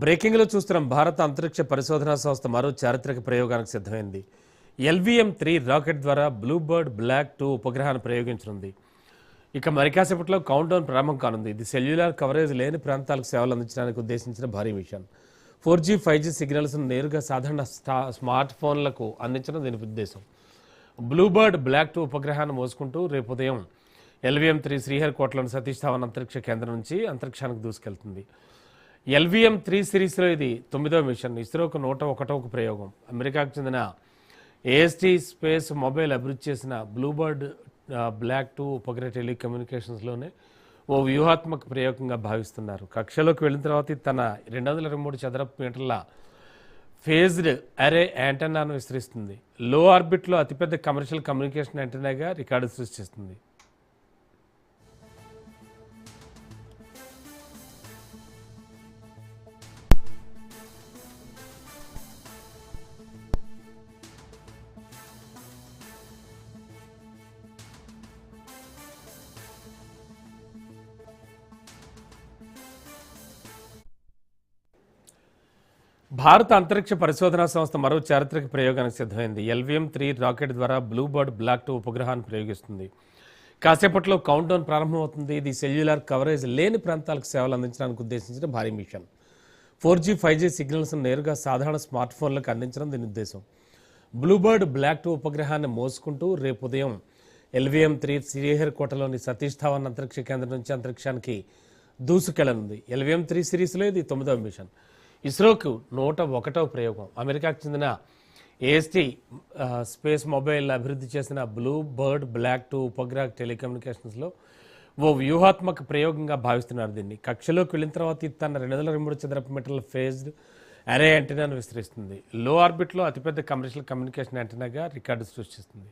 బ్రేకింగ్లో చూస్తున్నాం. భారత అంతరిక్ష పరిశోధనా సంస్థ మరో చారిత్రక ప్రయోగానికి సిద్ధమైంది. LVM-3 రాకెట్ ద్వారా బ్లూబర్డ్ బ్లాక్ 2 ఉపగ్రహాన్ని ప్రయోగించనుంది. ఇక మరి కాసేపట్లో కౌంట్డౌన్ ప్రారంభం కానుంది. ఇది సెల్యులార్ కవరేజ్ లేని ప్రాంతాలకు సేవలు అందించడానికి ఉద్దేశించిన భారీ మిషన్. 4G 5G సిగ్నల్స్ను నేరుగా సాధారణ స్మార్ట్ ఫోన్లకు అందించడం దీని ఉద్దేశం. బ్లూబర్డ్ బ్లాక్ 2 ఉపగ్రహాన్ని మోసుకుంటూ రేపు ఉదయం LVM-3 శ్రీహరికోటలోని సతీష్ ధావన్ అంతరిక్ష కేంద్రం నుంచి అంతరిక్షానికి దూసుకెళ్తుంది. LVM-3 సిరీస్లో ఇది 9వ మిషన్. ఇస్రోకు 101వ ప్రయోగం. అమెరికాకు చెందిన AST స్పేస్ మొబైల్ అభివృద్ధి చేసిన బ్లూబర్డ్ బ్లాక్ 2 ఉపగ్రహ టెలికమ్యూనికేషన్స్లోనే ఓ వ్యూహాత్మక ప్రయోగంగా భావిస్తున్నారు. కక్షలోకి వెళ్ళిన తర్వాత తన 223 చదరపు మీటర్ల ఫేజ్డ్ అరే యాంటెన్నాను విస్తరిస్తుంది. లో ఆర్బిట్లో అతిపెద్ద కమర్షియల్ కమ్యూనికేషన్ యాంటెన్నాగా రికార్డు సృష్టిస్తుంది. భారత అంతరిక్ష పరిశోధనా సంస్థ మరో చారిత్రక ప్రయోగానికి సిద్ధమైంది. LVM-3 రాకెట్ ద్వారా బ్లూబర్డ్ బ్లాక్ 2 ఉపగ్రహాన్ని ప్రయోగిస్తుంది. కాసేపట్లో కౌంట్డౌన్ ప్రారంభమవుతుంది. ఇది సెల్యులార్ కవరేజ్ లేని ప్రాంతాలకు సేవలు అందించడానికి ఉద్దేశించిన భారీ మిషన్. 4G 5G సిగ్నల్స్ను నేరుగా సాధారణ స్మార్ట్ ఫోన్లకు అందించడం దీని ఉద్దేశం. బ్లూబర్డ్ బ్లాక్ 2 ఉపగ్రహాన్ని మోసుకుంటూ రేపు ఉదయం LVM-3 శ్రీహరికోటలోని సతీష్ ధావన్ అంతరిక్ష కేంద్రం నుంచి అంతరిక్షానికి దూసుకెళ్లనుంది. LVM-3 సిరీస్లో ఇది 9వ మిషన్. ఇస్రోకు 101వ ప్రయోగం. అమెరికాకు చెందిన AST స్పేస్ మొబైల్ అభివృద్ధి చేసిన బ్లూబర్డ్ బ్లాక్ 2 ఉపగ్రహ టెలికమ్యూనికేషన్స్లో ఓ వ్యూహాత్మక ప్రయోగంగా భావిస్తున్నారు. దీన్ని కక్షలోకి వెళ్ళిన తర్వాత తన 223 చదరపు మీటర్ల ఫేజ్డ్ అరే యాంటెనాను విస్తరిస్తుంది. లో ఆర్బిట్లో అతిపెద్ద కమర్షియల్ కమ్యూనికేషన్ యాంటెనాగా రికార్డు సృష్టిస్తుంది.